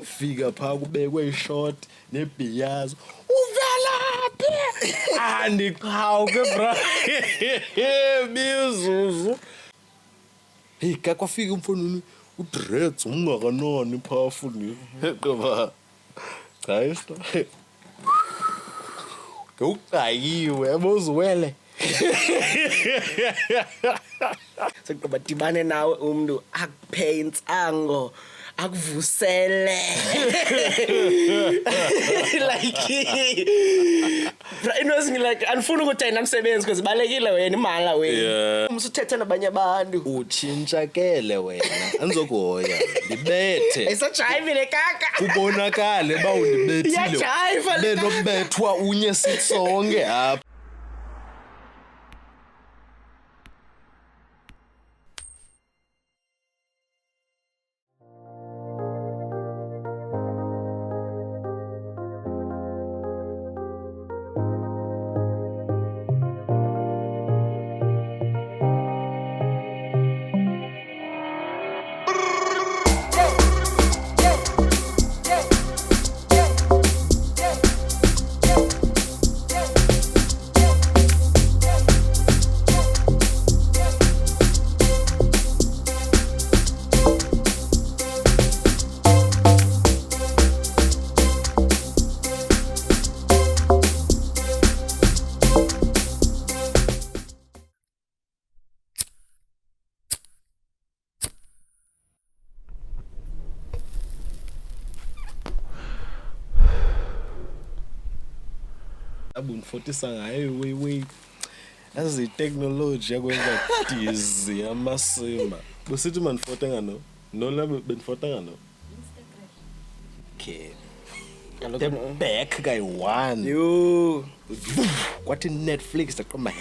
fika phaa kubekwe ishort nebhiyazo uvelaphi andiqhawuke bra mizuzu hey ka kwafika umfonini udreads ungakanoni powerful ni qaba cha isto uqhayiwe yabozwele Sekuba dibane nawe umuntu akuphe intsango akuvusele like like anifuna ukuthi ayina msebenzi because balekile wena imali wena umsuthethe nabanye abantu utshintshakele wena andizokuhoya ndibethe ayisajayivile kaka ubonakale ba undibethile yajayiva benobethwa unye sisonke apha abunifotisa ngayo wey azi technology yakwenza dizzy amasima besithi manifota ngano no la benifota ngano Instagram okay the back guy one yo kwathi Netflix aqoma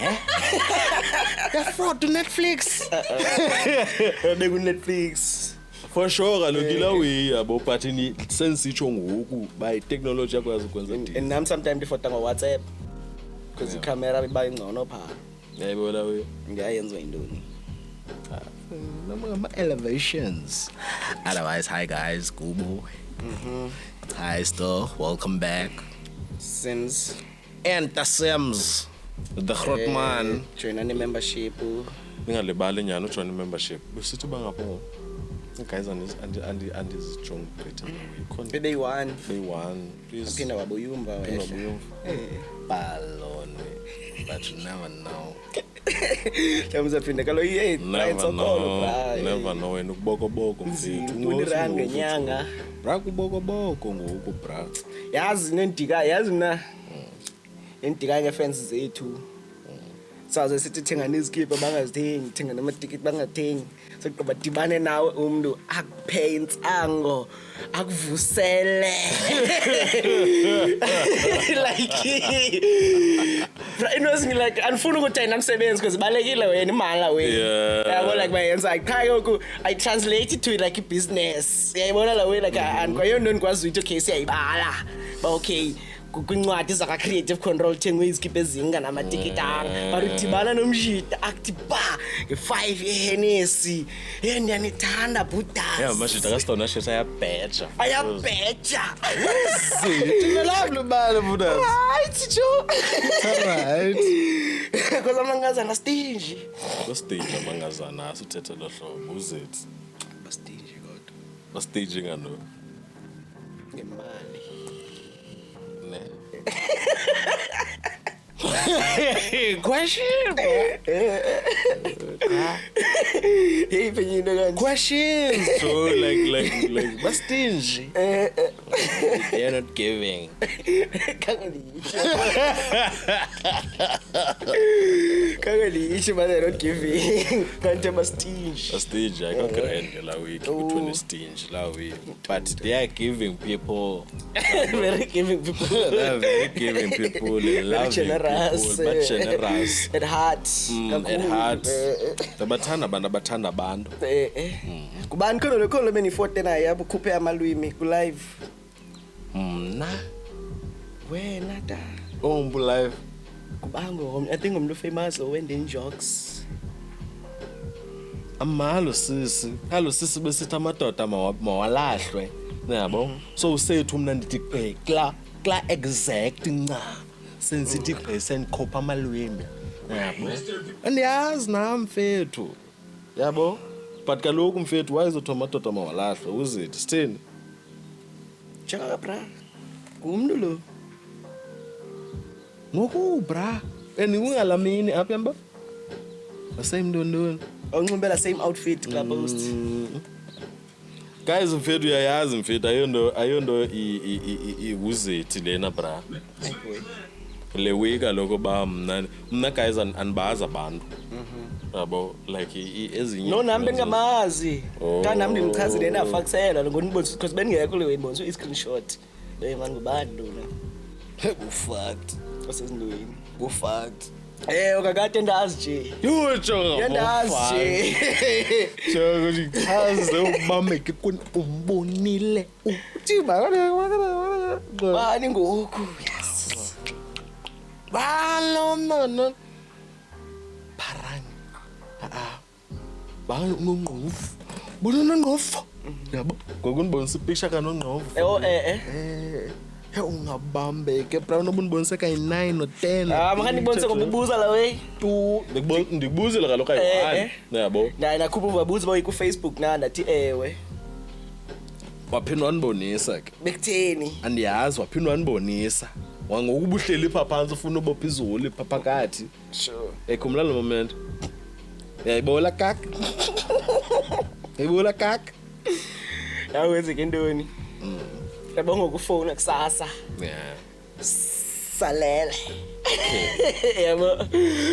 ya fraud to Netflix beku Netflix for sure kalokila we yabo but ni sensitsho ngoku by technology yakwazi ukwenza dizzy and nam sometimes ndifota ngo WhatsApp because i-camera iba ingcono pha yayibona we ngiyayenza indoni nama elevations otherwise hi guys Kubo hi Sto welcome back Sims and the Sims the Grotman join any membership ningalibali nyana ujoin membership besithi bangapho guys and is strong greater day one please phinda waboyumba wehla balone but you never know jamuzaphinda kalo never know wena ukubokoboko mfethu R1 ngenyanga bra kubokoboko ngoku bra yazi nendika yazi na endika ngefans zethu saze sithi thenga nezikipa bangazithengi thenga namatikiti bangathengi sekuba dibane nawe umuntu akuphe intsango akuvusele like like anifuna ukuthi ayina msebenzi because balekile wena imali wena yabo like bayenza iqhayo I translate it to like a business yayibona la way like andikwayo ndikwazi ukuthi okay siyayibala ba okay kwincwadi zaka creative control thengwe izikipe ezinga namatikiti barudibana nomshita active ba nge5 yeHennessy ndiyanithanda buda mashita kasitona shisa ayabheja Lovely bala buda right jo right because amangazana stage amangazana asuthethe lo hlobo uzethi bastage kodwa bastage ngano ngemali question hey penyino kanje questions so like bastingy they're not giving kanganisho but they're not giving kanti bastingy I got grand la week between stingy la week but they are giving people very giving people they're very giving people loving generous, people but generous at heart at heart bathanda abantu kubani khona benifote naye yabo khuphe amalwimi ku live mna wena da ombu live kubango I think umuntu famous owende jokes amalo sisi besithi amadoda mawalahlwe yabo so usethu mina ndithi kla exact nca sensithi sendikhopha amalwimi yabo andiyazi nami mfethu yabo but kaloku mfethu wayezothi amadoda mawalahlwa uzithi sithini Chaka bra. Kumntu lo. ngoku bra ungalamini apha yamba asemntondoni Awunximbela same outfit club host. guys mfethu uyayazi mfethu ayonto uzithi lena bra le wika lokho ba mna guys anibaza abantu yabo like ezinye No nami bengamazi. Ka nami ndimchazile yena afakusela ngonibonisa because beningekho le wayibonisa i-screenshot. Man ngubani lona? Go fucked. Osezindweni. Go fucked. Ukakade ndazi nje. yutsho Yandazi nje. ukuthi chaze ubameke umbonile uthi Bani ngoku? Yes. balo mama parang ba ngqofu bona nongqofu yabo ngokunibonisa ipicture kanongqofu he ungabambeke brown obunibonisa kayi9 no 10 Makandibonise ngobubuza la wey. ndikubuzela kaloku ayi yabo Nakhupha ubabuza boy ku Facebook nathi ewe. waphindwa wanibonisa ke Bekutheni? andiyazi waphindwa wanibonisa wangokubuhleli pha phansi ufuna ubopha izulu pha phakathi Sure. ekhumula lo moment yayibola kak yayibola kak Yawenze ke ntoni? Yabonga ukufona kusasa. yeah Salele. Yabo.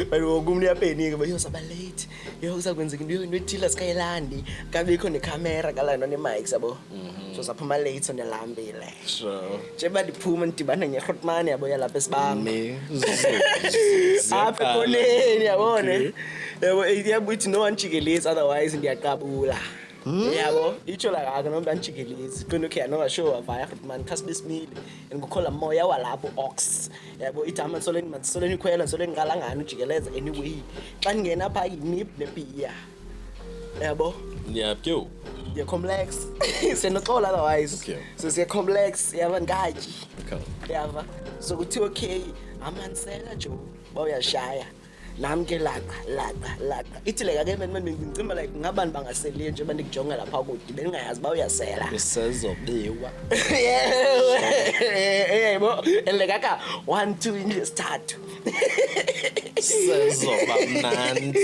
Bayo umuntu yapenike bayo saba late. Yo uzakwenzeka into ethila sikayelandi. Kabikho necamera kala nonemic sabo. So saphuma late sonelambile. sure Nje badiphuma ndibana ngeHotman yabo yalapha esibanga. me Apha koneni yabone. Yabo iyabuthi no one chikelezi otherwise ndiyaqabula. Yabo itsho la kaka nomba nchikelezi qino ke no show via Hotman Kasbismile ngikhola moya walapho ox yabo ithama soleni khwela soleni ngala ngani ujikeleza anyway xa ngena pha yinip nebiya yabo ndiyapyo ye complex senoxola otherwise Okay. so siya complex yaba ngaji okay yava so kuthi okay amansela jo bawuyashaya nami ke laqa ithi leka ke mina ngicimba like ngabani bangaseliye nje bandikujonga lapha kude bengayazi bawuyasela sezobiwa yebo eleka 1 2 nje start sezoba mnandi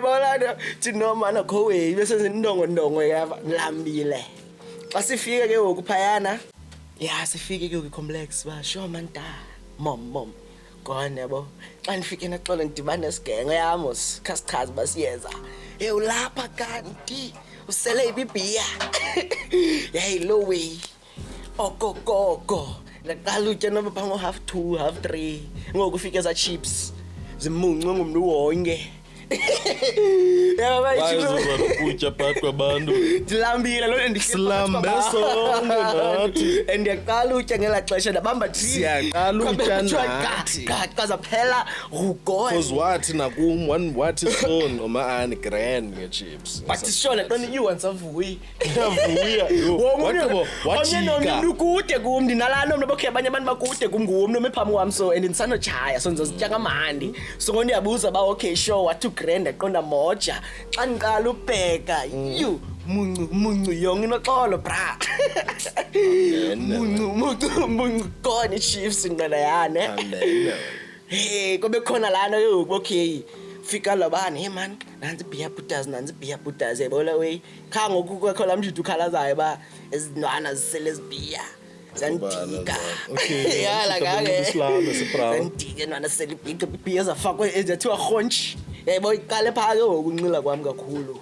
bona tinoma na khowe bese sindongo yava ngilambile xa sifike ke ukuphayana sifike ke complex ba sure man da mom gone yabo xa nifike naxolo ndibane sigenge yamos khasichazi basiyeza ulapha kanti usele ibibhiya low way okokoko laqala utya noma phango 2:30 3:30 ngoku ufike za chips zimuncu ngumntu wonke ukutya phakathi kwabantu ndilambile lo silambe sonke nathi ndiyaqala utya ngela xesha ndabamba siyaqala utya nathi qaza phela rugoy because wathi nakum wathi son oma-ani grand nge-chips but sure qona you want savuyi yavuya wajika omnye kude kum ndinalaa mntu bokhe abanye abantu bakude kum ngumntu omephambi kwam so and ndisanotshaya so ndizozitya kamandi so ndiyabuza ba okay sure wathi grand aqonda moja xa ndiqala ubheka you muncu yonke inoxolo bra muncu khona i-chiefs inqela yane kobe khona lana ke okay fika labani hey man nanzi beer putters yebola way kha ngoku kwekho lamntu ukhalazayo ba ezinwana zisele zibiya zandika okay yala ngake isilame sibravo zandike nwana sele beer zafakwe ezathiwa khonchi yebo iqale phake ngokunxila kwami kakhulu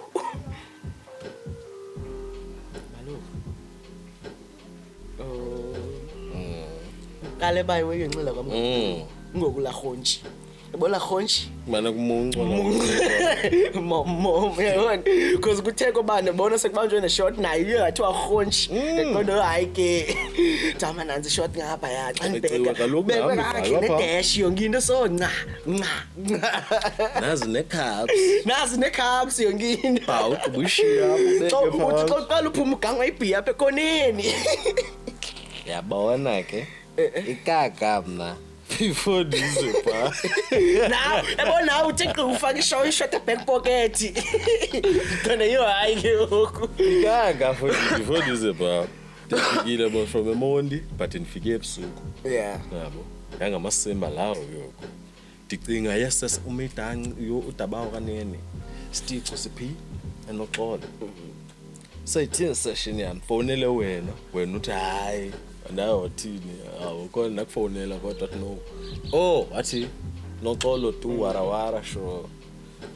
qale bayi wenxila kwami ngokula khonchi Yabona khonshi. Mana kumuncu Mom, yabona because kuthe kobani bona sekubanjwe ne shot nayo uyathiwa khonshi. Ngondo hayi ke. Jama nanzi shot ngapha ya xa ngibheka. Beka ne dash yonke into so nca. Nazi ne-carbs yonke into. Hawu ubushiya ubeke Xa uqala uphuma uganga ibhiya apha ekoneni. Yabona ke ikaka mna before dize pa Now yabona uthi ufaka ishot back pocket. Khona yo hayi ke lokho. ikaka before dize pa ndifikile bo from eMondi but ndifike ebusuku Yeah. yabo yangamasemba lawo yoko ndicinga yes umidanci yo udabawo kanene stico siphi enoxolo sayithini session yami fonele wena uthi hayi nayo thini awukho nakufonela kodwa no wathi noxolo tu warawara sho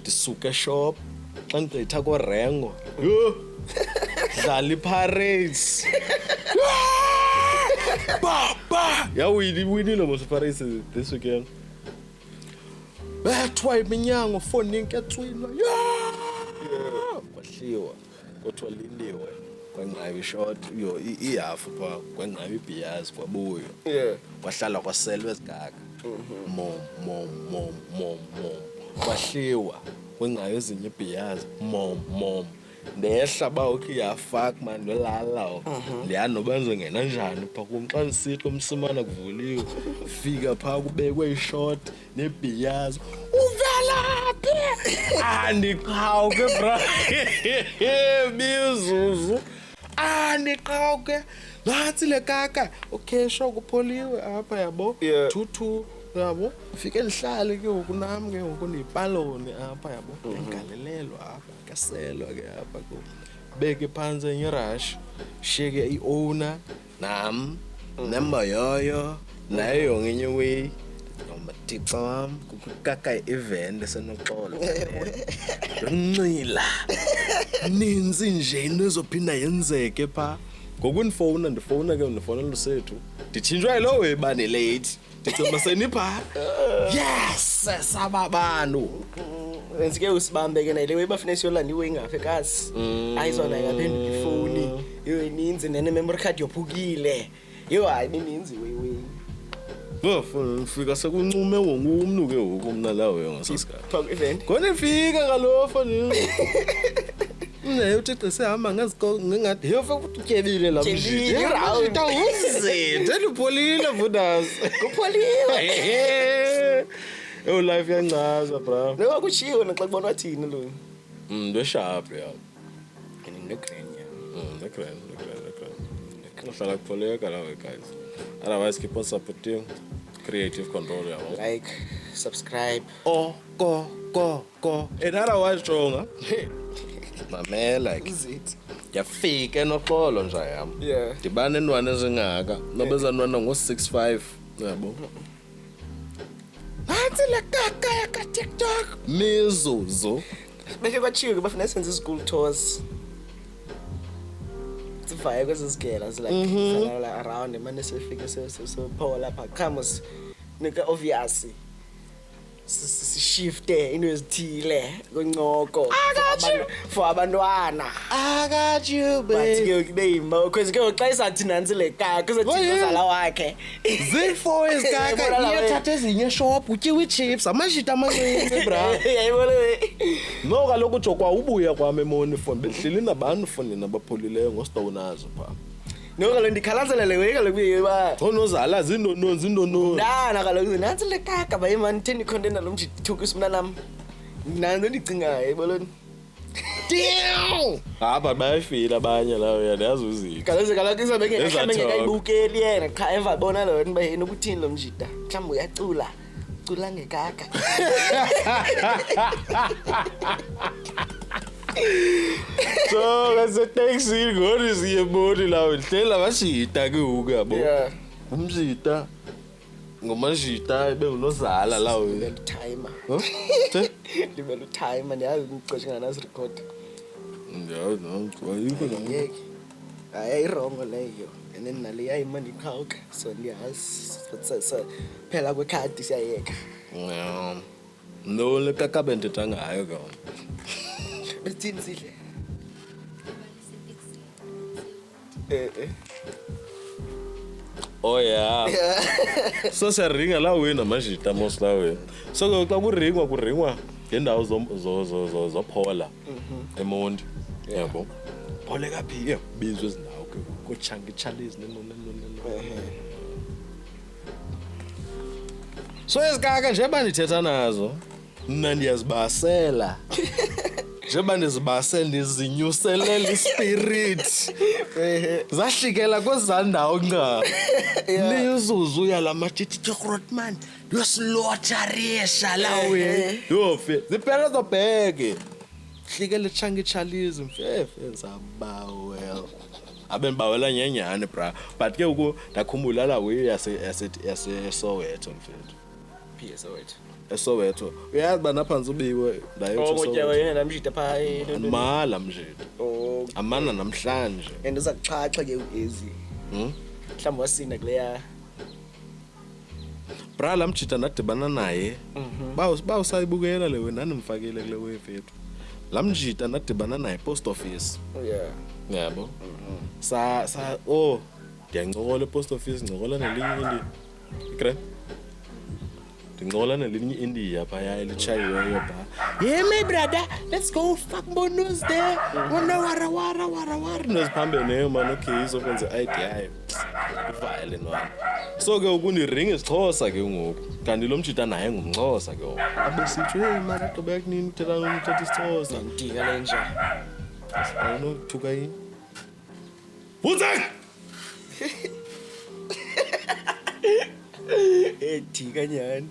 disuke shop xa ngicitha ko rengo yo dlala iPirates ba winile mos Pirates this weekend bathwa iminyango phone inketswina kwahliwa kodwa lindiwe kwenqabi short yo ihafu pha kwenqabi ibhiyazi kwabuyo kwahlala kwaselwe esigaka mom kwahliwa kwenqabi ezinye ibhiyazi mom ndehla ba ukhi yafak man lala liya nobenze ngena njani pha kumxa nsiqo umsimana kuvuliwe fika pha kubekwe ishort nebhiyazi uvelaphi andiqhawuke bra mizuzu andiqhawuke ngathi le kaka okay sho kupholiwe apha yabo 22 yabo fike lihlale ke ukunami ke ngokunipaloni apha yabo ngalelelwa apha kaselwa ke apha ku beke phansi enye rush sheke iowner nam number yoyo nayo ngenye way nomathixa wami kukaka event esenoxolo ncila ninzi nje into ezophinda yenzeke pha ngokundifowuna ndifonela usethu ndithinjwa lo webane late ndicela senipha yes sababantu Wenzike usibambeke nayo lewe bafuna siyolanda iwe ngapha kasi. Ayizona ngaphendula ifoni. Yo ininzi nene memory card yophukile. Yo hayi ininzi we. Fika sekuncume wonke umuntu ke ukumna lawo ngasasikhathi. Talk event. Khona ifika kalofa ni. Nayo uthi sehamba ngathi yo futhi utyebile la mjiji. Round uzithe lupholile vudas. Kupholiwe. Yo life yancaza bra. Lo kuchiwe naxa kubona wathini lo. Ndo sharp ya. Nginegrenya. The grand. Kuhlala kupholeka lawo guys. Otherwise keep on supporting creative control yabo. Like, subscribe. Go. Otherwise jonga. Mamela ke. Yafika enoxolo nje yami. Yeah. Dibane nwane ezingaka. Nobezanwana ngo65 yabo. Nansi le kaka ya ka TikTok. Mizuzu. Beke kwachiwe bafuna senze school tours. Sivaye kwezizigela like around manje sifike so power lapha comes nika obviously sishifte into ezithile koncoko for abantwana I got you but babe. ke kuyima because ke xa isathi nansi le kaka kuzothi uzala wakhe Z4 is kaka iyathatha ezinye shop utyiwe chips amashita amancinci bra. yayibona No kaloku jokwa ubuya kwami eMoni phone behleli nabantu phone nabapholileyo ngositonazo pha. no kaloku ndikhalazela le weka lokuyiba Onozala zindono. Nana kaloku nansi le kaka baye man thini content lomji thuku simna nami nanto ndicingayo yayibona Damn. Apha bayafila abanye lawo yazi uzitha. kaloku izobeke ngekayibukeli yena cha emva bona lo niba yena ukuthini lo mjida mhlawumbe uyacula ngekaka So as a taxi ngori siyeboni lawo hlela bashita ke uku yabo. yeah Umzita ngomashita bengunozala lawo. libela timer libela timer ndiyazi umxesha nganazi record No, ayikho yeke hayi wrong leyo and then nale yayimani khawuka so ndiyazi phela kwekhadi siyayeka No le kakabe ndithetha ngayo ke. Bethini sidle. Oh yeah. So siyaringa la wena manje itamos la wena. So ke xa kuringwa ngendawo zophola eMondi. Yabo. Phole kaphi bizwe izindawo ke ko Chunky Charlies no. So esikaka nje bandithetha nazo. Mina ndiyazibasela. Njengoba ndizibasela ndizinyuselela ispirit. Zahlikela kwezandawo nqa. Nizuzu yalamathiti Grootman. Yosilotharisha lawe. Yofe. Ziphela zobheke. Hlikele Chunky Charlies mfefe zabawel. Abenibawela nyenyane bra. But ke uku ndakhumbula la we yase Soweto mfethu. Soweto. eSoweto uyazi bana phansi ubiwe ndayo ngotyawa yena namjita pha mala mjita amana namhlanje and uzakuxhaxa ke ugezi mhlawumbe wasinda kuleya bra lamjita ndadibana naye bawusayibukela lewe nanimfakile kule wefethu lamjita ndadibana naye post office yabo sa ndiyancokola post office ncokola nelinye ikre Tingola nelinye India phaya elichayiweyo pha. Yeah my brother, let's go fuck bonus there. Wona wara. Noziphambe neyo man okay izokwenza ID yayo. Ivale nwana. So ke ukuni ring isixhosa ke ngoku. Kanti lo mjita naye ngumxhosa ke ngoku. Abesithi hey mara tobe kunini uthetha nomthetha isixhosa. Ndika lenje. Awuno thuka yini? Buza! Thika nyani.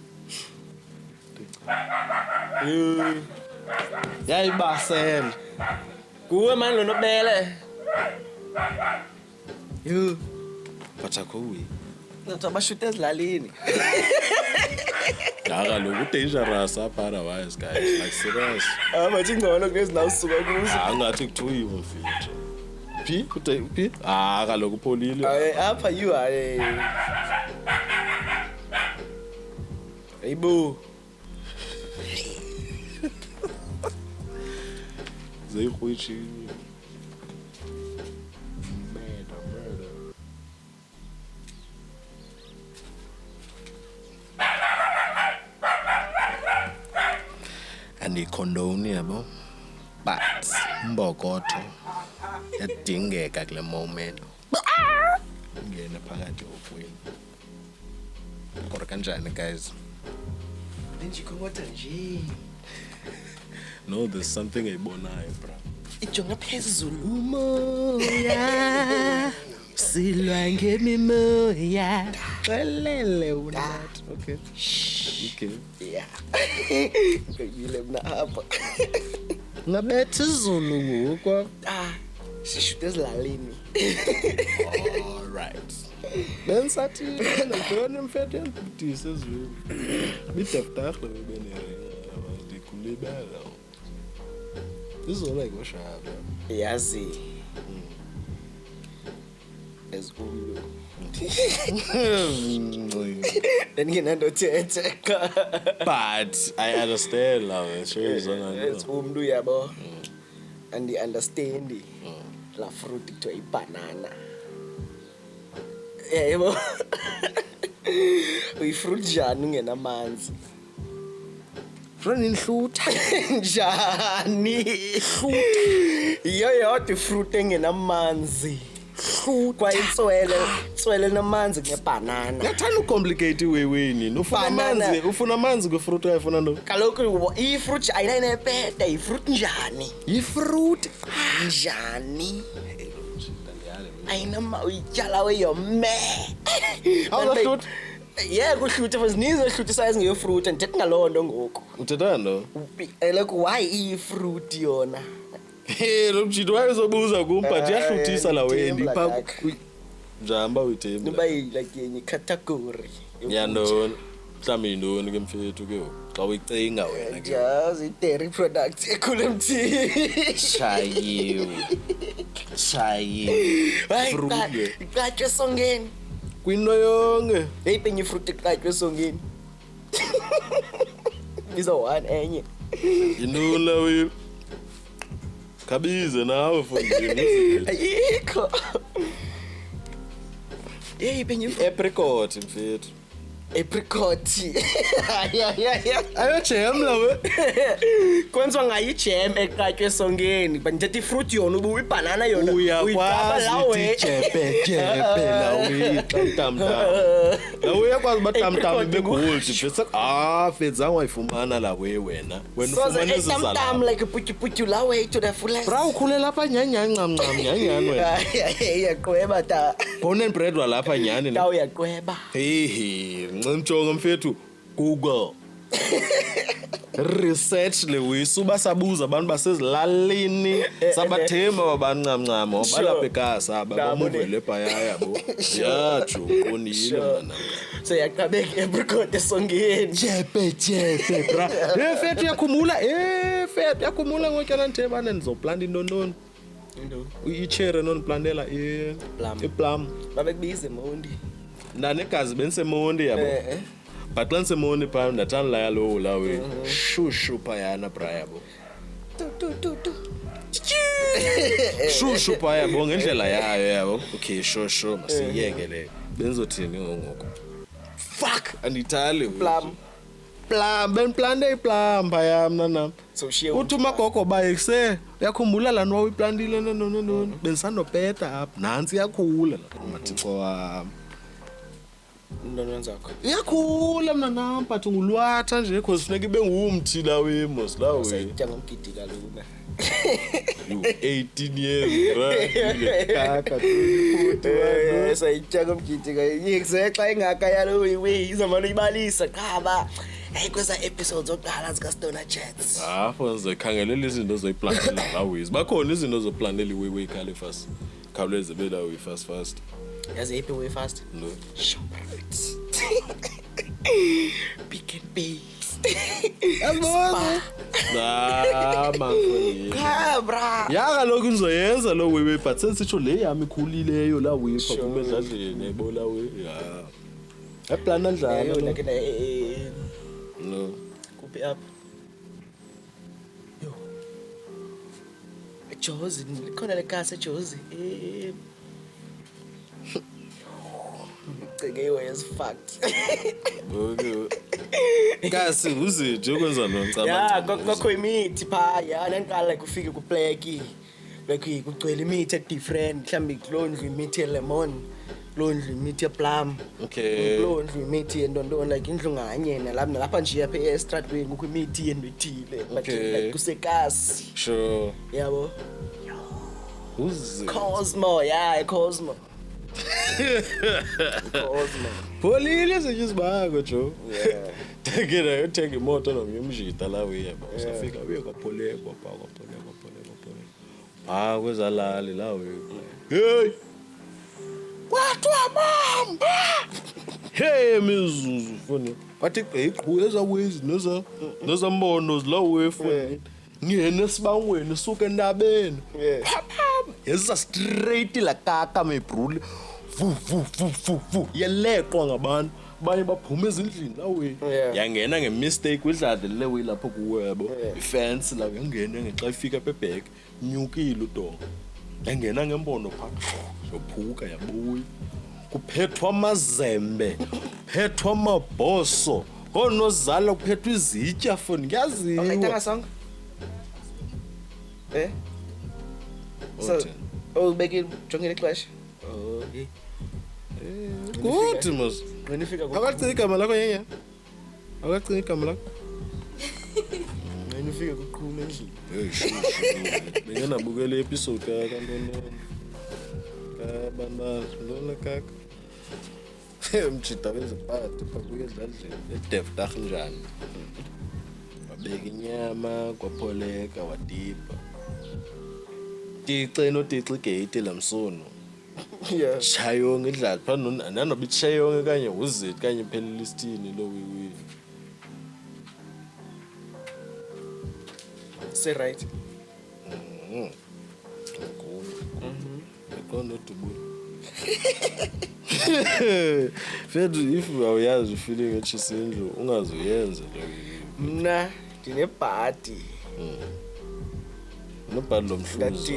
Yayibasela. Kuwe manje lonobele. Bathakhowi. Nathi abashuta ezilalini. Kaloku dangerous apha otherwise guys like serious. Bathi ngcono kulezi ndawo suka kuzo. Ngathi kuthiwa mfethu. Phi? Kaloku upholile. Apha you are. Ayibo. Zeyikhuishi. Murder. Andicondone yabo. But mbokotho yadingeka kule moment. Ngene phakathi ofweni. Kodwa kanjani guys? Benjikhomotha nje. No, there's something ayibonayo bro. Ijonga phezulu umoya silwa ngemimoya xelele unathi okay yeah ngiyile mina apha ngabethe izulu ngoku sishuta ezilalini all right bensathi ngibona mfethu yandidisa ezweni bidaftarhle bebeneringa ndikulibela This is all like what's happening. Yazi. As umlo. Then nginando thethe. But I understand love. It's umlo yabo. And the understand la fruit to a banana. Yebo. We fruit jani ngenamanzi. Friend inhlutha njani hlutha iyo yodwa fruit engenamanzi hlutha kwayitswele namanzi ngebanana yathanda ucomplicate iweweni ufuna amanzi ngefruit ayifuna no kaloku ifruit ayinepeta ifruit njani ifruit njani ayinama uyityala weyome awuhlutha Yeah, kuhlutha fazinizo hlutha size ngeyofruit andithetha ngalonto ngoku. Uthetha no? Like why ifruit yona? Lo mjito wayezobuza kum but yahluthisa la wendi pha njamba uthemba. Niba like yenye category. Yandona. Mhlawumbe indoni ke mfethu ke xa uyicinga wena ke. Yazi dairy products ekhule mthi. Chayi. Fruit. Iqathe songeni. Kwinto yonke hey penye fruit iqatywe esongeni Biza one enye. Yintoni lawe? Khabize nawe mfondini. Ayikho. Hey, penye Apricot mfethu. apricot. Yeah. Ayo jam lawe. Kwenziwa ngayo ijam eqatywe esongeni, but ndithi fruit yona ubuya ibanana yona. Uyakwazi jepe lawe tamtam. Lawe uyakwazi batamtam begold mfethu. Fedza wayifumana lawe wena. Wena ufumana ezizala. Tamtam like putyu lawe to the fullest. Bra ukhule lapha nyanyani wena. Yaqweba ta. Born and bred walapha nyani. Tawu yaqweba. Hey, ncintsonga mfethu Google. Research lewisuba sabuza abantu basezilalini sabathemba babancamncamo balapha ekhaya bamuvele phaya yabo. Yatsho uqonile mana. Seyaqabeka apricot esongeni. Jepe bra. Fethu yakhumula ngotyana nithebane nizoplanta intoni. I-cherry noniplantela i-plum. Babekubize Mondi. Nanegazi bensemondi yabo. But xa nsemondi phaa ndathanda laya lowo lawe. Shushu phayana bra yabo. Tu. Shushu phaya yabo ngendlela yayo yabo. Okay, sure masiyeke le. Benzothini ngoko. Fuck andithali. Plum benplante iplum phaya mna nam. So she uthi umagogo bayekuse uyakhumbula lana wayiplantile no bensandopeta apha nansi yakhula mathixo wami. Ntoni zakho? Iyakhula mna nam but ngulwatha nje because funeka ibe ngumthi lawe mos lawe. Sayitya ngomgidi kaloku. You 18 years right kaka sayitya ngomgidi yekuse xa ingaka yalo izomane uyibalisa qaba. Hey kweza episodes oqala zika Stoner Chats. Fonze khangelela izinto zoyiplantela lawe. Bakhona izinto zoplantela iwe Califas. Khawuleze belawe fast. Yazi iphi way fast? No. Shoprite. Pick and Pay. Yabona? Mangfoni. Bra. Ya kaloku nizoyenza lo wewe but sensitsho le yami ikhulileyo la wipha kuma edladleni yayibola we. Ya. Eplana njalo. Yona ke no. Kuphi apha? Yo. Jozi, likhona lekase Jozi. Ceke is fucked. Okay. Kasi uzithe ukwenza noncama. Yeah, kokho imithi pha, yeah, nanqala like ufike ku pleki. Like kucwele imithi different, mhlambi kulondlu imithi lemon, kulondlu imithi yeplum. Okay. Kulondlu imithi yendontoni like indlu nganye nalapha nje apha eStratweni kukho imithi yento ethile, but like kusekasi. Sure. Yabo. Who's Cosmo, yeah, Cosmo. Polile sejizibako jo. Yeah. Take imoto nomyumjita la uyeba. Usafika uye kwapoleka kwapoleka. Kwezalali la uye. Hey. What mama? Hey mizuzu funi. Bathi iqhu ezawezi nezambono la uye funi. Ngiyena sibangweni suka endabeni. Yesa straight la kaka mebrule. Vu yeleqwa ngabantu baye baphuma ezindlini lawe yangena ngemistake widladle lewe lapho kuwebo ifence la yangena ngexa ifika bebhek nyukile udonga yangena ngembono pha yophuka yabuya kuphethwa amazembe phethwa amabhoso onozala kuphethwa izitya foni ngiyaziwa Ayitanga song. So ubeke jongile ixesha. Okay. Good mos. When you figure Awucika igama lakho yenge. Awucika igama lakho. when you figure kuqhuma endlini. Hey shushu. Bengena bukele episode kaNtoni. Bana lona kaka. Mchita beziphathe phakuye edladleni. Edefta njani. Babeka inyama kwapholeka wadipa. Ticeno gate lamsono. Yeah. Chayong idlala phana nanoba ichayong kanye uzithi kanye phela listini lo wiwi. Say right. Ekona dubu. Fethu if awuyazi feeling echisindlo ungazoyenza mna ndinebhadi nobhadi lomhluzo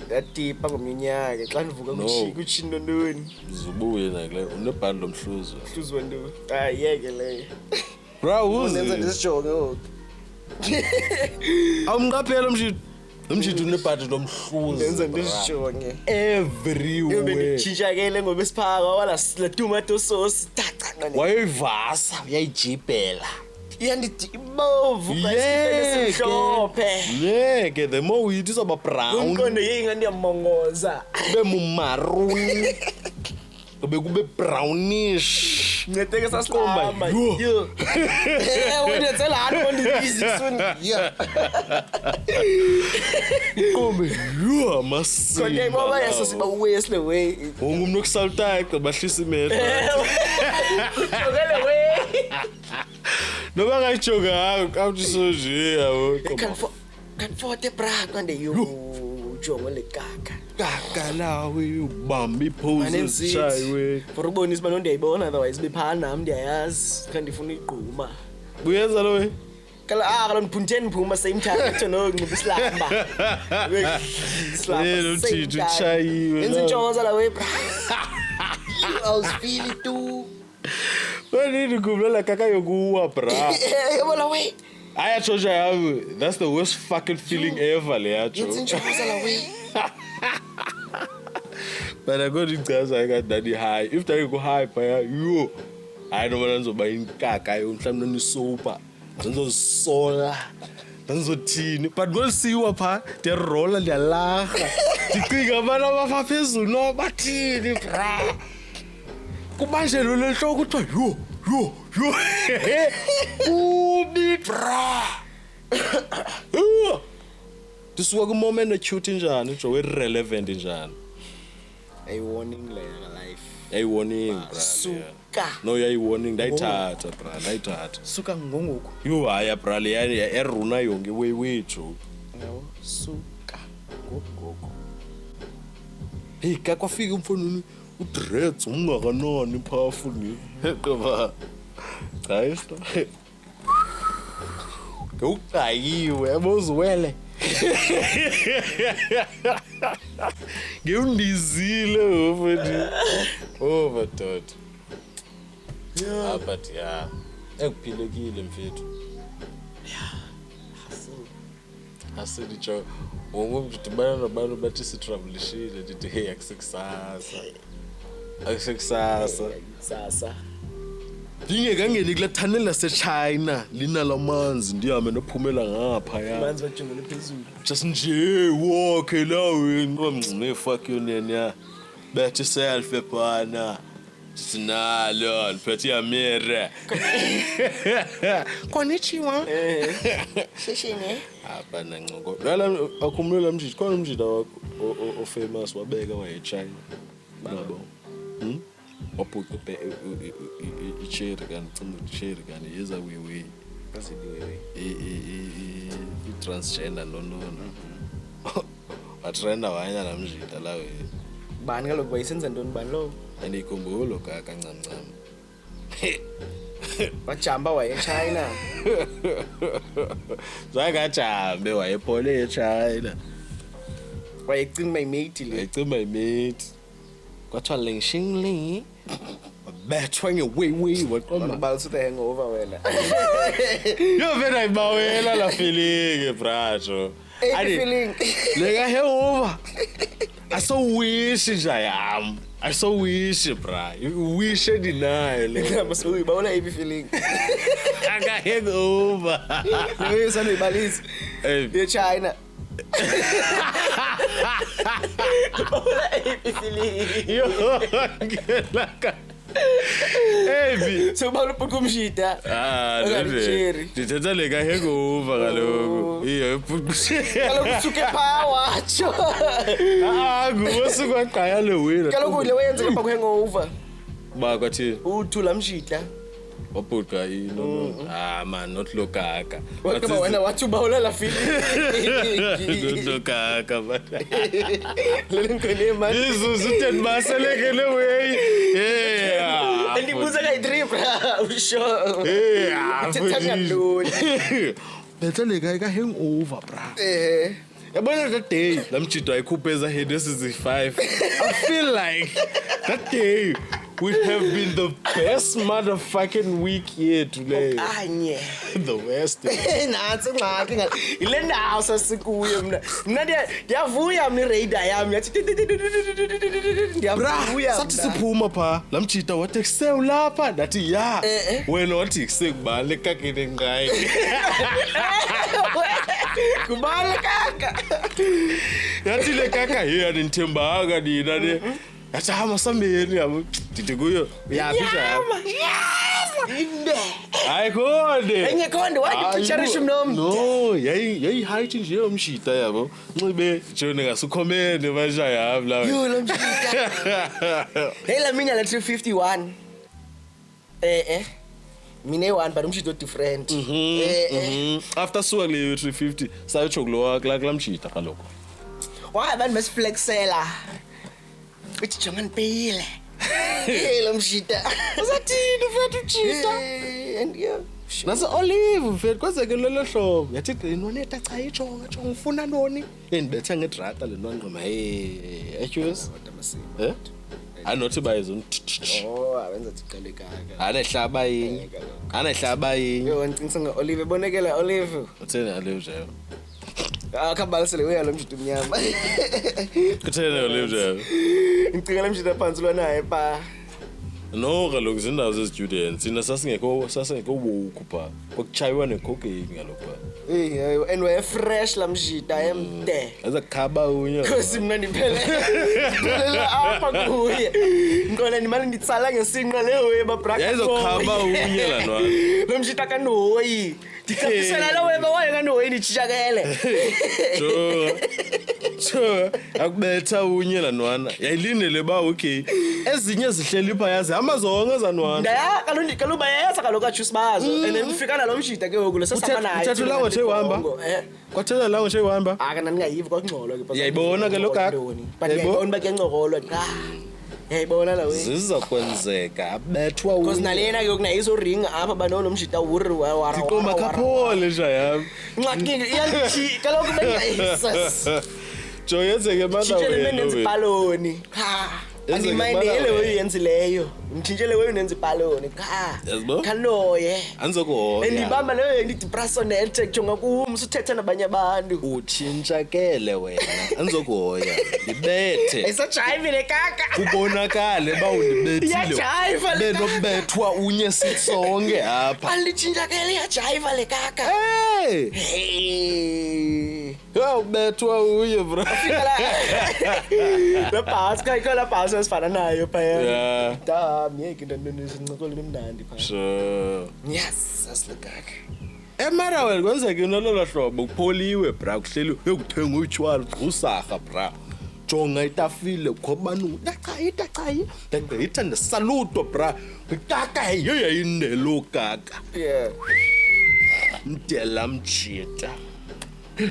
ngatipa ngomnyaka xa ndivuka kuchino ntoni uzubuye nakule unebhadi lomhluzo hluzo ntoni yeke leyo bro uzenza ndisijonge ngoku awumqaphela umshito unebhadi lomhluzo ndenza ndisijonge everywhere chishakele ngoba esiphaka wala tomato sauce taca wayivasa uyayijibhela ibovu yeke the more uyitha izoba brown umqondo yinga ndiyamongoza kube maroon kube brownish ncedeke sasiqomba yo wenzela hard on this soon yeah kombe yo masiko konke ngoba yasosiba uwesle way umuntu okusaltayo bahlisa imetro jogele way noba ngayijoga awuthi sonje yabo kan forte bra kwande yo jongo le kaka lawe ubamba ipose shayiwe for ubonisa bano ndiyayibona otherwise bephana nami ndiyayazi kanti ndifuna igquma buyenza lo we kala ndiphuntheni phuma same time no ngibe islamba lelo thithu chayiwe yenza intshoza la we bra I was feeling too wena ngikubula kaka yokuwa bra yabona we ayatshoja yawe that's the worst fucking feeling ever le yacho yenza intshoza la we but I got ichaza ekadani high if take go high phaya yo hayi noma nizoba inkaka yo mhlawumbe nisopa nizosola nizothini but ngosiwa pha de roller ndiyalaha ndicinga abantu abafa phezulu no bathini bra kubanje lo lenhloko kuthiwa yo ubi bra disuka ku moment acute njani nje we relevant njani a warning like life a warning bra suka no yayi warning ndayithatha bra ndayithatha suka ngongoku yo haya bra le yani eruna yonke wethu no suka ngoku hey ka kwafika umfonini udreads ungakanani powerful ni ngoba guys ngeuqayiwe yabozwele ngiyundizile mfethu overtot but yeah ekuphilekile mfethu asilicho wonke umuntu dibana nabantu bathi sitravelishile ndithi hey akusekusasa ngingekangeni kula tunnel laseChina linalamanzi ndiyame nophumela ngapha ya manzi bajongele phezulu just nje walk lawe ngomncane fuck you nenya bethi selfie bana sinalo niphethe yamere konnichiwa sheshine hapa nancoko lala akhumula mjiji khona umjiji wakho ofamous wabeka wayeChina babo waphuke icherry kanti cimba icherry kanti yeza wewe asidiwe transgender no watrenda wanya namjita lawe bani kaloku bayisenza ntoni bani lo andikhumbula kancancane wajamba wayeChina zakajambe wayephole eChina wayecimba imate le ecimba imate kwathiwa lengshingli wabethwa ngewewe waqoma balisa the hangover wena yo vena ibawela la feeling bracho feeling lega hangover asowish nja yam asowish bra wish deny le masoyi bawona feeling aka hangover leyo sana ibalisa eChina yo ngelaka Ebi so baluphuka umshida ndithetha le ka hangover kaloku iyo iphukushela kaloku suke power cho ngusuka qaya le wena kaloku le wenze lapha ku hangover ba kwathi uthula mshida waphuka no man not lokaka wakaba wena wathi ubawula la feeling not lokaka but lelenkene man izuzu 10 baselekele wey Sure. Yeah. Uthetha ntoni? Bethe le guy ka hangover bra. Yabona that day lamjito ayikhuphe head esizi5. I feel like that day would have been the best motherfucking week yet today. Kanye. The worst. Nansi ngxaki ile ndawo sasikuyo mina ndiyavuya mina radar yami yathi ndiyavuya sathi siphuma pha lamjita wathi kusewu lapha ndathi ya wena wathi kusekubale kakene nqayi kubala kaka yathi le kaka here nithembanga nina ne yathi hama sambeni yabo ndithi kuyo uyaphi inde hayi khonde enyekhonde wathi cherish umnomde no yayi height nje yomshita yabo nxibe jone ngasukhomene basha yabi la yo lo mshita hey la mina la 351 mina one but umshito different after suka le 350 sayotsho kulowa kula mshita kaloko why abantu besiflexela uthi jongani peyile hey lo mshita usathini mfethu uchita and yeah nase Olive mfethu kwazeke lelo hlobo yathi noneta cha ijonga jonga ufuna ntoni endibethe ngedrata le nonqoma etyus anothi bayizona awenza thiqale kaka anehlaba yinye yo ngicingisa ngo-Olive bonekela Olive utheni Olive nje akhabalisele uyalo mshito mnyama kutheni Olive nje ngicingela mshito phansi lwanaye pa no kaloku zindawo ze-students thina sasingekho woku pha kwakuchayiwa necocaine ngalokho hey and we fresh la mshita emde aza kukhaba unye because mina ndiphelela apha kuye ngona nimali nditsala ngesinqa leweba bra yayizokukhaba unye la nwana lo mshita kanoyi ndikhapisela leweba waye kanoyi nditshakele sure akubetha unye la nwana yayilindele ba okay ezinye zihleli pha yazi amazonke zanwana ndaya kaloku bayeza kaloku ajuice bazo and then ufika nalo mshita ke ngoku lesasama naye uthatha lango nje uhamba kwathela lango nje uhamba akana ningayivi kwangxolo ke yayibona ke lo kaka but yayibona ba kuyancokolwa yayibona la we ziza kwenzeka abethwa because nalena ke kunayizo ring apha banolo mshita wuri wa Tikoma kaphole nje yami ngxaki iyanthi kaloku bengayisas joyenzeke manda wena nenze baloni andimindele weyenzileyo ngitshintshele wenenze baloni khanoye anzokuhoya endibamba leyo ndidepressionate jonga kumse uthetha nabanye abantu utshintshakele wena anzokuhoya libethe ayisajayivile kaka kubonakale ba undibethile yajayiva le benokubethwa unye sitsonke apha alitshintshakele yajayiva le kaka ubethwa uye bro la bus kayikho bus esifana nayo phaya yeah ngincokole nemnandi phaya sure yes asilekaka Emara kwenzeke nololo hlobo kupholiwe bra kuhleli ekuthenga utshwala usarha bra jonga itafile khobanu dachayi ndagqitha ndisaluto bra kaka yeyayinelo kaka yeah ndela mjita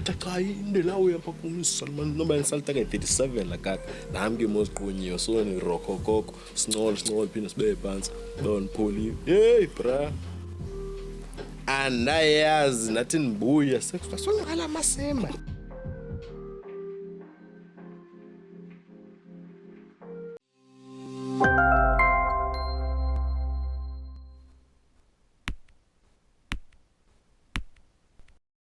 dachayi indela uyapha kumsalman noba insalta ka 37 la kaka nami ke mosiqonyiwe so ni rokokoko sinol phina sibe phansi don pholiwe hey bra andayazi nathi nibuya sekufa sonqala masemba